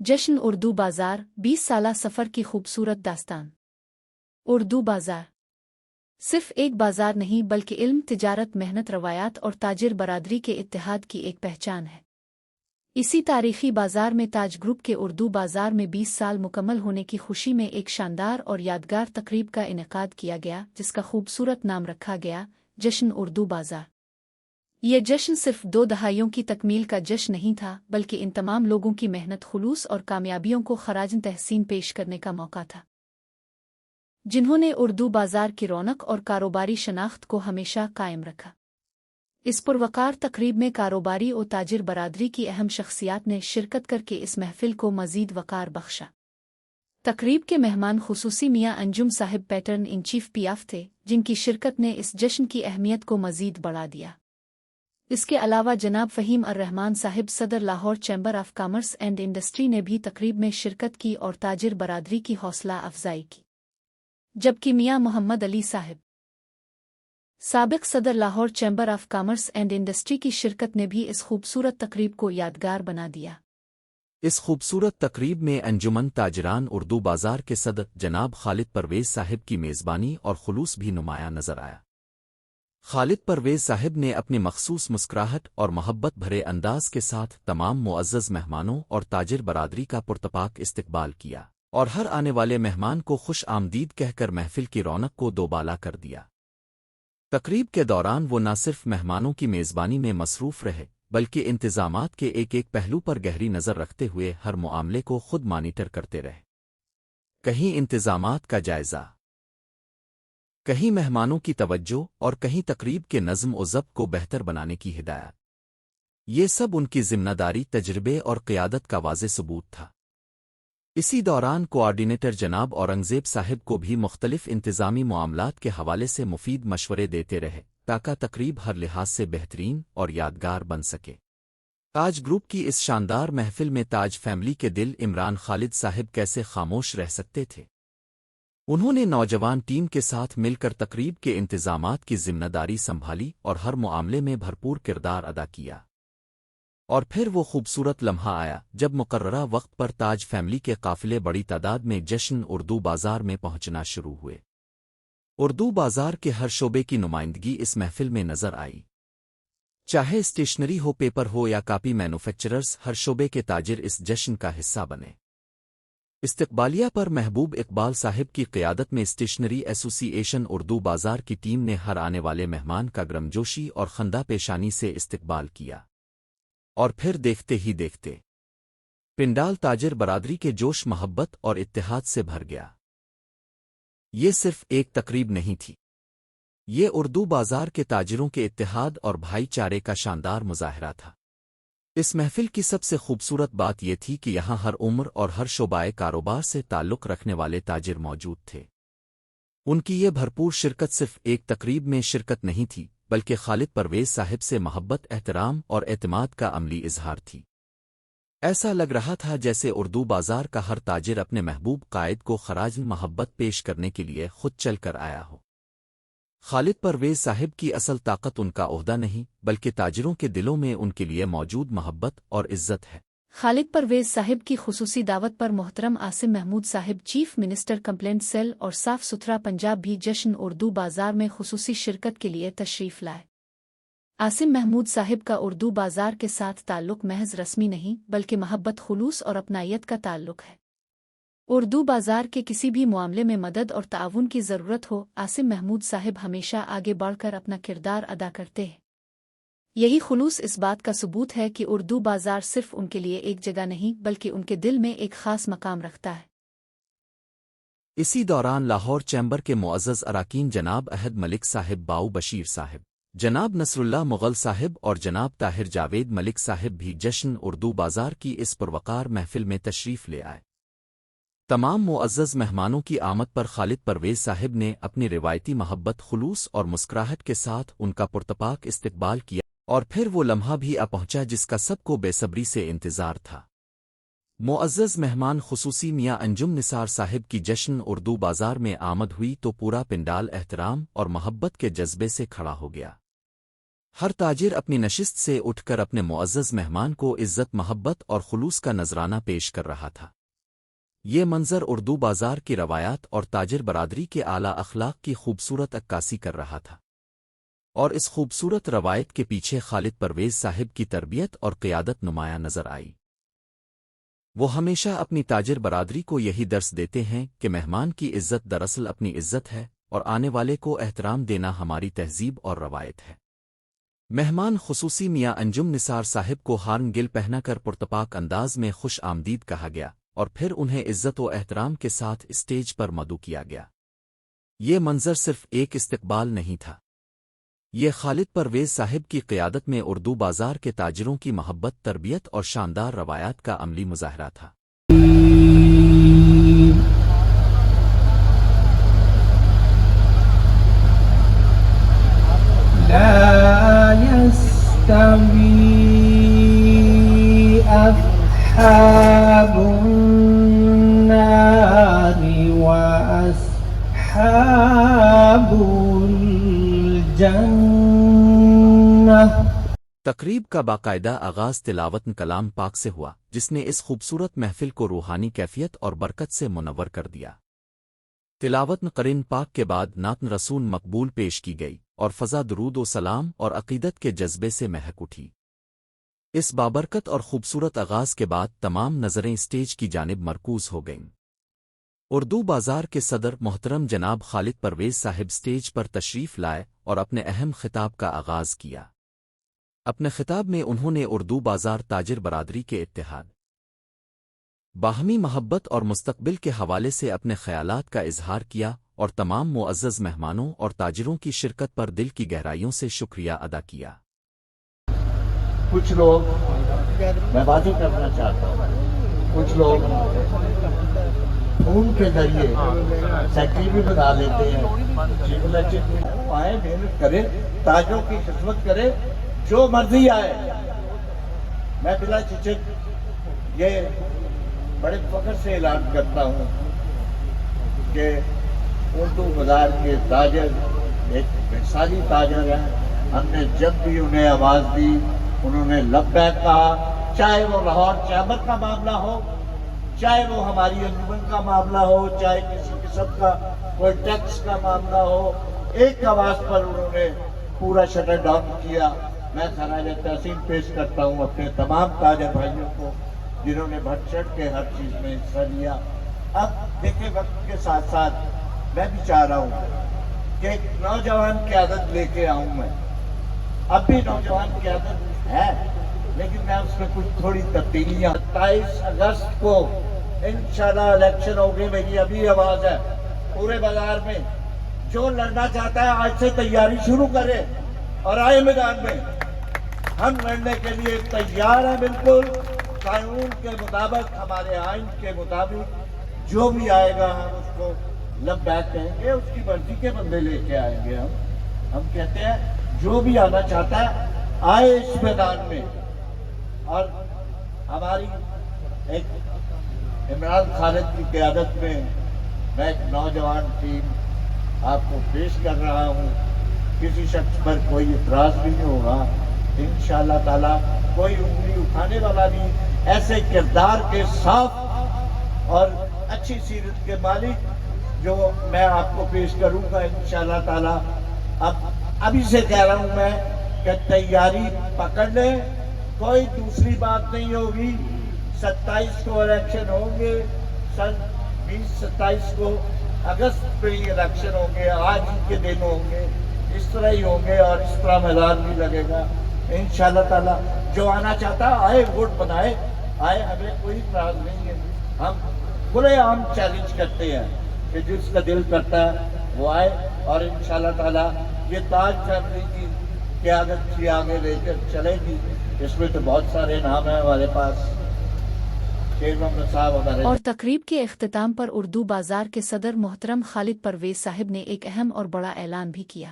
जश्न उर्दू बाजार 20 साला सफ़र की खूबसूरत दास्तान। उर्दू बाजार सिर्फ एक बाजार नहीं बल्कि इल्म, तिजारत, मेहनत, रवायात और ताजिर बरादरी के इत्तेहाद की एक पहचान है। इसी तारीखी बाजार में ताज ग्रुप के उर्दू बाजार में 20 साल मुकम्मल होने की खुशी में एक शानदार और यादगार तकरीब का इनेकाद किया गया, जिसका खूबसूरत नाम रखा गया जश्न उर्दू बाजार। यह जश्न सिर्फ 2 दहाइयों की तकमील का जश्न नहीं था, बल्कि इन तमाम लोगों की मेहनत, खुलूस और कामयाबियों को खराज तहसीन पेश करने का मौका था, जिन्होंने उर्दू बाजार की रौनक और कारोबारी शनाख्त को हमेशा कायम रखा। इस पुरवकार तकरीब में कारोबारी और ताजिर बरादरी की अहम शख्सियात ने शिरकत करके इस महफिल को मजीद वकार बख्शा। तकरीब के मेहमान खुसूसी मियाँ अंजुम साहिब पैटर्न इन चीफ पियाफ थे, जिनकी शिरकत ने इस जश्न की अहमियत को मजीद बढ़ा दिया। इसके अलावा जनाब फ़हीम अर्रहमान साहिब सदर Lahore chamber of commerce and industry ने भी तकरीब में शिरकत की और ताजिर बरादरी की हौसला अफजाई की, जबकि मियाँ मोहम्मद अली साहिब साबिक सदर Lahore chamber of commerce and industry की शिरकत ने भी इस खूबसूरत तकरीब को यादगार बना दिया। इस खूबसूरत तकरीब में अंजुमन ताजिरान उर्दू बाजार के सदर जनाब खालिद परवेज साहिब की मेज़बानी और खुलूस भी नुमायां नजर आया। खालिद परवेज साहिब ने अपनी मखसूस मुस्कुराहट और मोहब्बत भरे अंदाज के साथ तमाम मुअज़्ज़ज़ मेहमानों और ताजिर बरादरी का पुरतपाक इस्तकबाल किया और हर आने वाले मेहमान को खुश आमदीद कहकर महफिल की रौनक को दोबाला कर दिया। तकरीब के दौरान वो न सिर्फ मेहमानों की मेज़बानी में मसरूफ़ रहे, बल्कि इंतज़ामात के एक एक पहलू पर गहरी नज़र रखते हुए हर मामले को खुद मॉनिटर करते रहे। कहीं इंतज़ामात का जायज़ा, कहीं मेहमानों की तवज्जो और कहीं तकरीब के नज़्म और ज़ब्त को बेहतर बनाने की हिदायत। ये सब उनकी ज़िम्मेदारी, तजर्बे और क़ियादत का वाज़े सबूत था। इसी दौरान कोऑर्डिनेटर जनाब औरंगज़ेब साहिब को भी मुख्तलिफ इंतज़ामी मामलात के हवाले से मुफीद मशवरे देते रहे, ताकि तकरीब हर लिहाज से बेहतरीन और यादगार बन सके। ताज ग्रुप की इस शानदार महफिल में ताज फैमिली के दिल इमरान खालिद साहिब कैसे खामोश रह सकते थे। उन्होंने नौजवान टीम के साथ मिलकर तकरीब के इंतज़ामात की जिम्मेदारी संभाली और हर मामले में भरपूर किरदार अदा किया। और फिर वो खूबसूरत लम्हा आया जब मुकर्ररा वक्त पर ताज फैमिली के काफ़िले बड़ी तादाद में जश्न उर्दू बाजार में पहुंचना शुरू हुए। उर्दू बाजार के हर शोबे की नुमाइंदगी इस महफिल में नजर आई, चाहे स्टेशनरी हो, पेपर हो या कापी मैन्युफैक्चरर्स, हर शोबे के ताजिर इस जश्न का हिस्सा बने। इस्तकबालिया पर महबूब इकबाल साहिब की क़ियादत में स्टेशनरी एसोसिएशन उर्दू बाजार की टीम ने हर आने वाले मेहमान का गर्मजोशी और खंदा पेशानी से इस्तकबाल किया। और फिर देखते ही देखते पिंडाल ताजिर बरादरी के जोश, मोहब्बत और इत्तेहाद से भर गया। ये सिर्फ एक तकरीब नहीं थी, ये उर्दू बाजार के ताजिरों के इत्तेहाद और भाईचारे का शानदार मुजाहरा था। इस महफिल की सबसे खूबसूरत बात यह थी कि यहाँ हर उम्र और हर शोबाए कारोबार से ताल्लुक़ रखने वाले ताजिर मौजूद थे। उनकी ये भरपूर शिरकत सिर्फ एक तकरीब में शिरकत नहीं थी, बल्कि खालिद परवेज साहिब से मोहब्बत, एहतराम और एतमाद का अमली इजहार थी। ऐसा लग रहा था जैसे उर्दू बाजार का हर ताजिर अपने महबूब कायद को खराज मोहब्बत पेश करने के लिए खुद चल कर आया हो। खालिद परवेज साहिब की असल ताकत उनका ओहदा नहीं, बल्कि ताजिरों के दिलों में उनके लिए मौजूद मोहब्बत और इज्जत है। खालिद परवेज साहिब की खुसूसी दावत पर मोहतरम Asim Mahmood sahib, chief minister complaint cell और साफ सुथरा पंजाब भी जश्न उर्दू बाजार में खुसूसी शिरकत के लिए तशरीफ़ लाए। आसिम महमूद साहिब का उर्दू बाजार के साथ ताल्लुक़ महज रस्मी नहीं, बल्कि मोहब्बत, खुलूस और अपनायत का ताल्लुक़ है। उर्दू बाजार के किसी भी मामले में मदद और ताउन की ज़रूरत हो, आसिम महमूद साहिब हमेशा आगे बढ़कर अपना किरदार अदा करते हैं। यही खुलूस इस बात का सबूत है कि उर्दू बाजार सिर्फ उनके लिए एक जगह नहीं, बल्कि उनके दिल में एक ख़ास मकाम रखता है। इसी दौरान लाहौर चैम्बर के मुअज़्ज़ज़ अराकीन जनाब अहद मलिक साहिब, बाऊ बशीर साहिब, जनाब नसरुल्लाह मुग़ल साहिब और जनाब ताहिर जावेद मलिक साहिब भी जश्न उर्दू बाजार की इस पुरवकार महफिल में तशरीफ़ ले आए। तमाम मुअज़्ज़ज़ मेहमानों की आमद पर खालिद परवेज साहिब ने अपनी रिवायती मोहब्बत, खुलूस और मुस्कुराहट के साथ उनका पुरतपाक इस्तकबाल किया। और फिर वो लम्हा भी आ पहुंचा जिसका सबको बेसब्री से इंतज़ार था। मुअज़्ज़ज़ मेहमान खुसूसी मियाँ अंजुम निसार साहिब की जश्न उर्दू बाजार में आमद हुई तो पूरा पिंडाल एहतराम और मोहब्बत के जज्बे से खड़ा हो गया। ہر تاجر اپنی نشست سے اٹھ کر اپنے معزز مہمان کو عزت محبت اور خلوص کا نذرانہ پیش کر رہا تھا۔ یہ منظر اردو بازار کی روایات اور تاجر برادری کے اعلیٰ اخلاق کی خوبصورت عکاسی کر رہا تھا، اور اس خوبصورت روایت کے پیچھے خالد پرویز صاحب کی تربیت اور قیادت نمایاں نظر آئی۔ وہ ہمیشہ اپنی تاجر برادری کو یہی درس دیتے ہیں کہ مہمان کی عزت دراصل اپنی عزت ہے، اور آنے والے کو احترام دینا ہماری تہذیب اور روایت ہے۔ مہمان خصوصی میاں انجم نثار صاحب کو ہارن گل پہنا کر پرتپاک انداز میں خوش آمدید کہا گیا، اور پھر انہیں عزت و احترام کے ساتھ اسٹیج پر مدعو کیا گیا۔ یہ منظر صرف ایک استقبال نہیں تھا، یہ خالد پرویز صاحب کی قیادت میں اردو بازار کے تاجروں کی محبت، تربیت اور شاندار روایات کا عملی مظاہرہ تھا۔ لا يستوي أصحاب النار وأصحاب الجنة۔ تقریب کا باقاعدہ آغاز تلاوت کلام پاک سے ہوا، جس نے اس خوبصورت محفل کو روحانی کیفیت اور برکت سے منور کر دیا۔ تلاوت قرآن پاک کے بعد نعت رسول مقبول پیش کی گئی، اور فضا درود و سلام اور عقیدت کے جذبے سے مہک اٹھی۔ اس بابرکت اور خوبصورت آغاز کے بعد تمام نظریں اسٹیج کی جانب مرکوز ہو گئیں۔ اردو بازار کے صدر محترم جناب خالد پرویز صاحب اسٹیج پر تشریف لائے اور اپنے اہم خطاب کا آغاز کیا۔ اپنے خطاب میں انہوں نے اردو بازار تاجر برادری کے اتحاد، باہمی محبت اور مستقبل کے حوالے سے اپنے خیالات کا اظہار کیا، اور تمام معزز مہمانوں اور تاجروں کی شرکت پر دل کی گہرائیوں سے شکریہ ادا کیا۔ کچھ لوگ، میں باتیں کرنا چاہتا ہوں، کچھ لوگ فون کے ذریعے سیکٹری بھی بنا لیتے ہیں، چیف الیکشن آئے، محنت کرے، تاجروں کی خدمت کرے، جو مرضی آئے۔ میں بلا جھجک یہ بڑے فخر سے اعلان کرتا ہوں کہ اردو بازار کے تاجر ایک مثالی تاجر ہیں۔ ہم نے جب بھی انہیں آواز دی، انہوں نے لبیک کہا، چاہے وہ لاہور چیمبر کا معاملہ ہو، چاہے وہ ہماری انجمن کا معاملہ ہو، چاہے کسی قسم کا کوئی ٹیکس کا معاملہ ہو، ایک آواز پر انہوں نے پورا شٹر ڈاؤن کیا۔ میں خراج تحسین پیش کرتا ہوں اپنے تمام تاجر بھائیوں کو، جنہوں نے بڑھ چڑھ کے ہر چیز میں حصہ لیا۔ اب دیکھیں، وقت کے ساتھ ساتھ میں بھی چاہ رہا ہوں کہ ایک نوجوان قیادت لے کے آؤں۔ میں اب بھی نوجوان قیادت ہے، لیکن میں اس میں کچھ تھوڑی تبدیلیاں۔ 27 اگست کو انشاءاللہ الیکشن ہوگی، میری ابھی آواز ہے پورے بازار میں۔ جو لڑنا چاہتا ہے آج سے تیاری شروع کرے اور آئے میدان میں۔ ہم لڑنے کے لیے تیار ہیں، بالکل قانون کے مطابق، ہمارے آئین کے مطابق جو بھی آئے گا ہم اس کو لبیک کہیں گے، اس کی مرضی کے بندے لے کے آئیں گے۔ ہم کہتے ہیں جو بھی آنا چاہتا ہے آئے اس میدان میں۔ اور ہماری ایک عمران خالد کی قیادت میں میں ایک نوجوان ٹیم آپ کو پیش کر رہا ہوں۔ کسی شخص پر کوئی اعتراض بھی نہیں ہوگا انشاءاللہ تعالی، کوئی انگلی اٹھانے والا نہیں۔ ایسے کردار کے صاف اور اچھی سیرت کے مالک جو میں آپ کو پیش کروں گا انشاءاللہ تعالی۔ ابھی سے کہہ رہا ہوں میں کہ تیاری پکڑ لیں، کوئی دوسری بات نہیں ہوگی۔ 27 کو الیکشن ہوں گے، سن 2027 کو اگست پہ ہی الیکشن ہوں گے، آج ہی کے دن ہوں گے، اس طرح ہی ہوں گے، اور اس طرح میدان بھی لگے گا انشاءاللہ تعالی۔ جو آنا چاہتا آئے، ووٹ بنائے، آئے، ہمیں کوئی اعتراض نہیں ہے۔ ہم کھلے عام چیلنج کرتے ہیں کہ جس کا دل کرتا ہے وہ آئے، اور انشاءاللہ تعالی یہ تاج فیملی کی قیادت کی آگے لے کر چلے گی۔ اس میں تو بہت سارے نام ہیں ہمارے پاس، شیر محمد صاحب ہمارے۔ اور تقریب کے اختتام پر اردو بازار کے صدر محترم خالد پرویز صاحب نے ایک اہم اور بڑا اعلان بھی کیا۔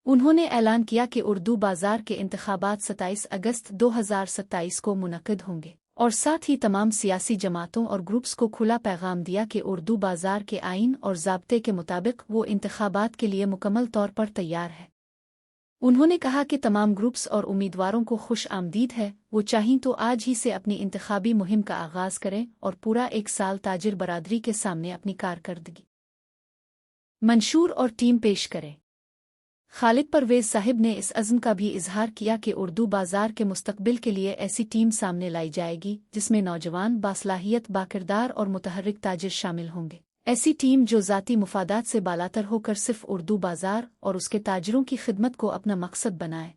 انہوں نے اعلان کیا کہ اردو بازار کے انتخابات 27 اگست 2027 کو منعقد ہوں گے، اور ساتھ ہی تمام سیاسی جماعتوں اور گروپس کو کھلا پیغام دیا کہ اردو بازار کے آئین اور ضابطے کے مطابق وہ انتخابات کے لیے مکمل طور پر تیار ہے۔ उन्होंने कहा कि तमाम ग्रुप्स और उम्मीदवारों को खुश आमदीद है, वो चाहें तो आज ही से अपनी इंतखाबी मुहिम का आगाज करें और पूरा 1 साल ताजिर बरादरी के सामने अपनी कारकर्दगी मंशूर और टीम पेश करें। खालिद परवेज साहिब ने इस अज़्म का भी इजहार किया कि उर्दू बाजार के मुस्तकबिल के लिए ऐसी टीम सामने लाई जाएगी जिसमें नौजवान बासलाहियत बाकिरदार और मुतहर्रिक ताजिर शामिल होंगे। ऐसी टीम जो ज़ाती मुफादात से बालातर होकर सिर्फ उर्दू बाजार और उसके ताजिरों की खिदमत को अपना मकसद बनाए।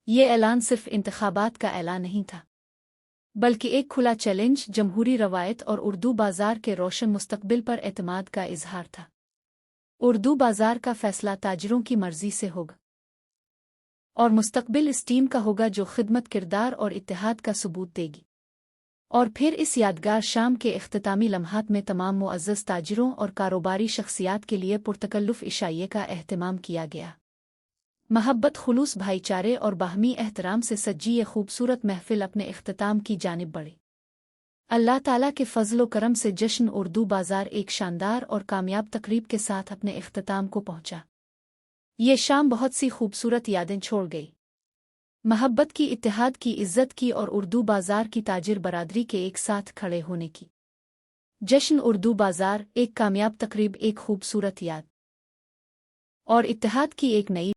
ये ऐलान सिर्फ इंतखाबात का ऐलान नहीं था, बल्कि एक खुला चैलेंज जमहूरी रवायत और उर्दू बाजार के रोशन मुस्तकबिल पर एतमाद का इजहार था। उर्दू बाजार का फैसला ताजिरों की मर्जी से होगा और मुस्तकबिल इस टीम का होगा जो खिदमत किरदार और इत्तेहाद का सबूत देगी। और फिर इस यादगार शाम के इख्तितामी लम्हात में तमाम मुअज़्ज़ज़ ताजिरों और कारोबारी शख्सियात के लिए पुरतकल्लुफ़ इशाइये का एहतमाम किया गया। महब्बत, खुलूस, भाईचारे और बाहमी एहतराम से सज्जी ये खूबसूरत महफिल अपने इख्तिताम की जानिब बढ़ी। अल्लाह ताला के फ़ज़्ल व करम से जश्न उर्दू बाजार एक शानदार और कामयाब तकरीब के साथ अपने इख्तिताम को पहुंचा। ये शाम बहुत सी खूबसूरत यादें छोड़ गई। महब्बत की, इत्तेहाद की, इज़्ज़त की और उर्दू बाजार की ताजिर बरादरी के एक साथ खड़े होने की। जश्न उर्दू बाजार, एक कामयाब तकरीब, एक खूबसूरत याद और इत्तेहाद की एक नई